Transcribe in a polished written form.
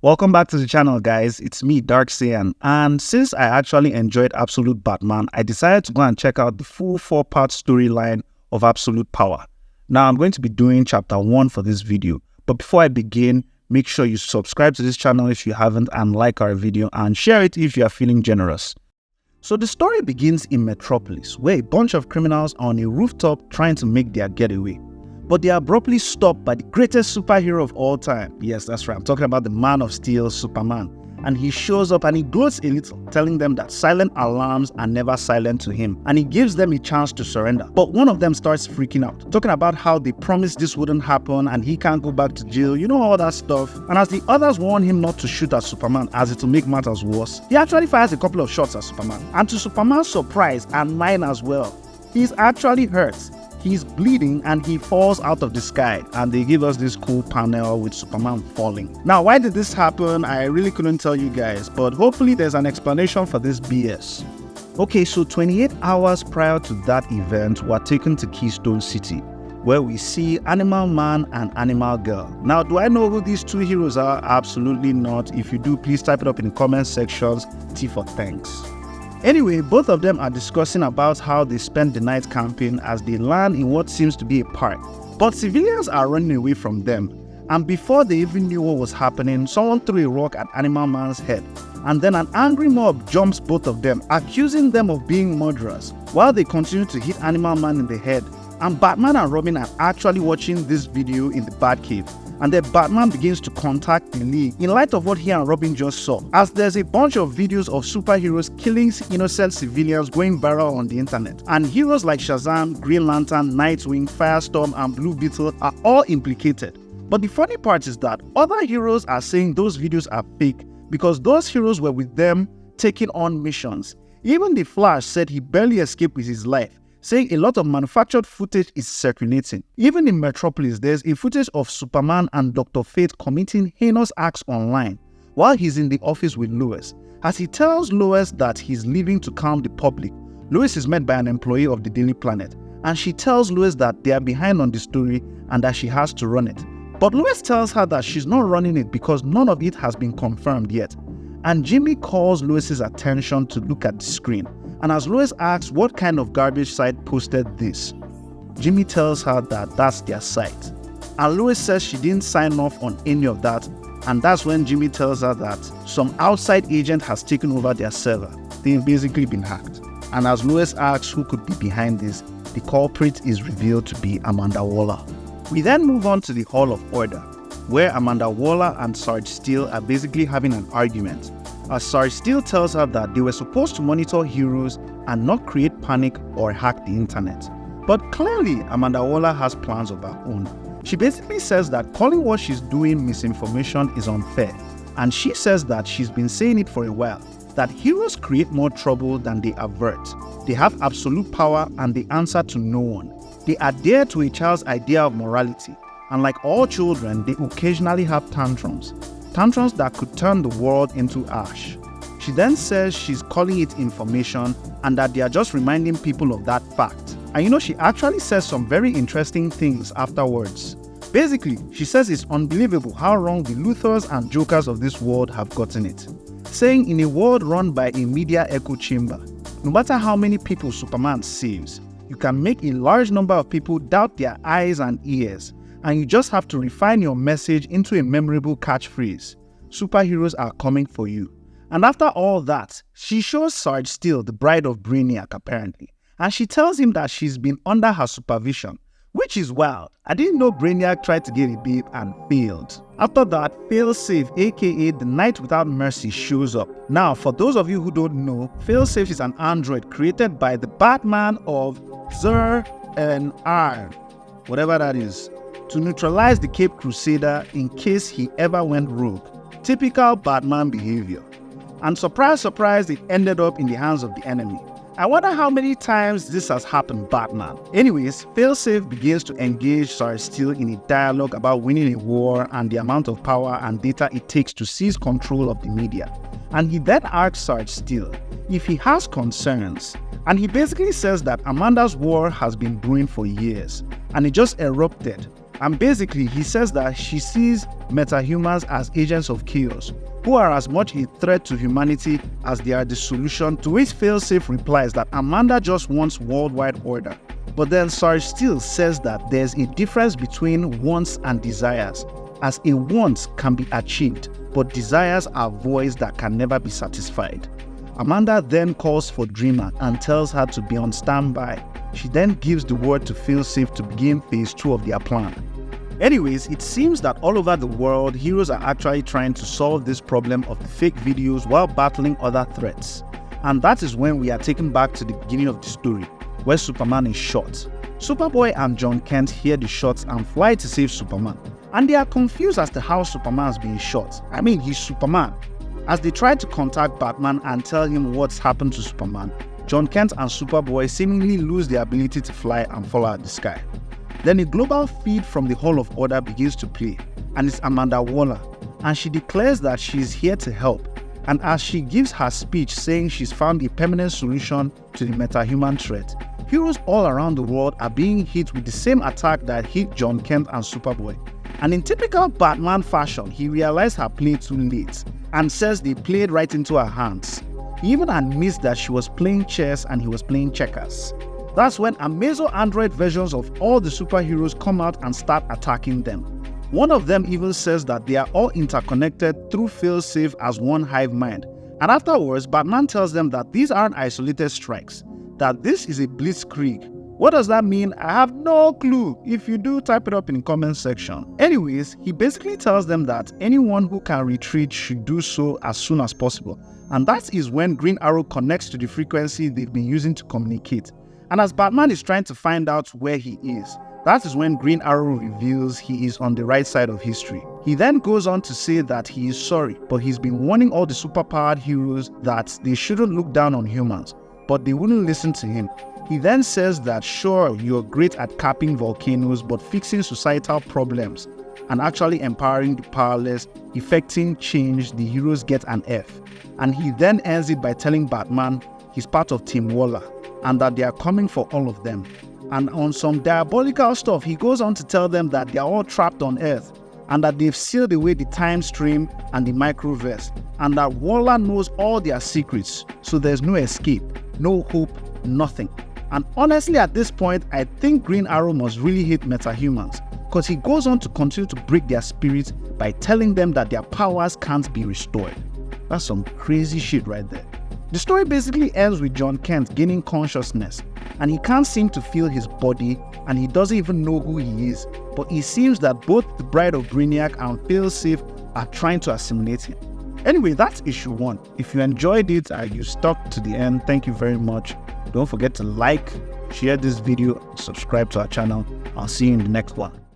Welcome back to the channel, guys. It's me, Darksean, and since I actually enjoyed Absolute Batman, I decided to go and check out the full 4-part storyline of Absolute Power. Now, I'm going to be doing chapter 1 for this video, but before I begin, make sure you subscribe to this channel if you haven't and like our video and share it if you are feeling generous. So the story begins in Metropolis, where a bunch of criminals are on a rooftop trying to make their getaway. But they are abruptly stopped by the greatest superhero of all time. Yes, that's right, I'm talking about the Man of Steel, Superman. And he shows up and he gloats a little, telling them that silent alarms are never silent to him. And he gives them a chance to surrender. But one of them starts freaking out, talking about how they promised this wouldn't happen and he can't go back to jail, you know, all that stuff. And as the others warn him not to shoot at Superman as it will make matters worse, he actually fires a couple of shots at Superman. And to Superman's surprise, and mine as well, he's actually hurt. He's bleeding and he falls out of the sky, and they give us this cool panel with Superman falling. Now, why did this happen? I really couldn't tell you guys, but hopefully there's an explanation for this BS. Okay, so 28 hours prior to that event, we're taken to Keystone City, where we see Animal Man and Animal Girl. Now, do I know who these two heroes are? Absolutely not. If you do, please type it up in the comment sections. T for thanks. Anyway, both of them are discussing about how they spent the night camping as they land in what seems to be a park. But civilians are running away from them, and before they even knew what was happening, someone threw a rock at Animal Man's head, and then an angry mob jumps both of them, accusing them of being murderers, while they continue to hit Animal Man in the head. And Batman and Robin are actually watching this video in the Batcave. And then Batman begins to contact the League in light of what he and Robin just saw, as there's a bunch of videos of superheroes killing innocent civilians going viral on the internet. And heroes like Shazam, Green Lantern, Nightwing, Firestorm, and Blue Beetle are all implicated. But the funny part is that other heroes are saying those videos are fake because those heroes were with them taking on missions. Even the Flash said he barely escaped with his life, saying a lot of manufactured footage is circulating. Even in Metropolis, there's a footage of Superman and Dr. Fate committing heinous acts online while he's in the office with Lois. As he tells Lois that he's leaving to calm the public, Lois is met by an employee of the Daily Planet, and she tells Lois that they are behind on the story and that she has to run it. But Lois tells her that she's not running it because none of it has been confirmed yet. And Jimmy calls Lois's attention to look at the screen. And as Lois asks what kind of garbage site posted this, Jimmy tells her that that's their site. And Lois says she didn't sign off on any of that, and that's when Jimmy tells her that some outside agent has taken over their server. They've basically been hacked. And as Lois asks who could be behind this, the culprit is revealed to be Amanda Waller. We then move on to the Hall of Order, where Amanda Waller and Sarge Steele are basically having an argument, as Sarge Steele tells her that they were supposed to monitor heroes and not create panic or hack the internet. But clearly, Amanda Waller has plans of her own. She basically says that calling what she's doing misinformation is unfair, and she says that she's been saying it for a while, that heroes create more trouble than they avert. They have absolute power and they answer to no one. They adhere to a child's idea of morality, and like all children, they occasionally have tantrums that could turn the world into ash. She then says she's calling it information and that they are just reminding people of that fact. And you know, she actually says some very interesting things afterwards. Basically, she says it's unbelievable how wrong the Luthors and Jokers of this world have gotten it. Saying in a world run by a media echo chamber, no matter how many people Superman saves, you can make a large number of people doubt their eyes and ears. And you just have to refine your message into a memorable catchphrase. Superheroes are coming for you. And after all that, she shows Sarge Steele the bride of Brainiac apparently. And she tells him that she's been under her supervision, which is wild. I didn't know Brainiac tried to get a babe and failed. After that, Failsafe, aka the Knight Without Mercy, shows up. Now, for those of you who don't know, Failsafe is an android created by the Batman of Zur-En-Arrh, whatever that is, to neutralize the Cape Crusader in case he ever went rogue. Typical Batman behavior. And surprise, surprise, it ended up in the hands of the enemy. I wonder how many times this has happened, Batman. Anyways, Failsafe begins to engage Sarge Steele in a dialogue about winning a war and the amount of power and data it takes to seize control of the media. And he then asks Sarge Steele if he has concerns. And he basically says that Amanda's war has been brewing for years, and it just erupted. And basically, he says that she sees metahumans as agents of chaos, who are as much a threat to humanity as they are the solution, to which Failsafe replies that Amanda just wants worldwide order. But then Sarge still says that there's a difference between wants and desires, as a want can be achieved, but desires are voids that can never be satisfied. Amanda then calls for Dreamer and tells her to be on standby. She then gives the word to Failsafe to begin phase 2 of their plan. Anyways, it seems that all over the world, heroes are actually trying to solve this problem of the fake videos while battling other threats. And that is when we are taken back to the beginning of the story, where Superman is shot. Superboy and John Kent hear the shots and fly to save Superman. And they are confused as to how Superman is being shot. I mean, he's Superman. As they try to contact Batman and tell him what's happened to Superman, John Kent and Superboy seemingly lose their ability to fly and fall out of the sky. Then a global feed from the Hall of Order begins to play, and it's Amanda Waller, and she declares that she's here to help. And as she gives her speech saying she's found a permanent solution to the metahuman threat, heroes all around the world are being hit with the same attack that hit John Kent and Superboy. And in typical Batman fashion, he realized her play too late and says they played right into her hands. He even admits that she was playing chess and he was playing checkers. That's when Amazo Android versions of all the superheroes come out and start attacking them. One of them even says that they are all interconnected through Failsafe as one hive mind. And afterwards, Batman tells them that these aren't isolated strikes, that this is a blitzkrieg. What does that mean? I have no clue. If you do, type it up in the comment section. Anyways, he basically tells them that anyone who can retreat should do so as soon as possible. And that is when Green Arrow connects to the frequency they've been using to communicate. And as Batman is trying to find out where he is, that is when Green Arrow reveals he is on the right side of history. He then goes on to say that he is sorry, but he's been warning all the superpowered heroes that they shouldn't look down on humans, but they wouldn't listen to him. He then says that sure, you're great at capping volcanoes, but fixing societal problems and actually empowering the powerless, effecting change, the heroes get an F. And he then ends it by telling Batman he's part of Team Waller and that they are coming for all of them. And on some diabolical stuff, he goes on to tell them that they are all trapped on Earth and that they've sealed away the time stream and the microverse, and that Waller knows all their secrets, so there's no escape, no hope, nothing. And honestly, at this point, I think Green Arrow must really hate metahumans, because he goes on to continue to break their spirits by telling them that their powers can't be restored. That's some crazy shit right there. The story basically ends with John Kent gaining consciousness, and he can't seem to feel his body, and he doesn't even know who he is, but it seems that both the Bride of Brainiac and Failsafe are trying to assimilate him. Anyway, that's issue 1. If you enjoyed it and you stuck to the end, thank you very much. Don't forget to like, share this video, subscribe to our channel. I'll see you in the next one.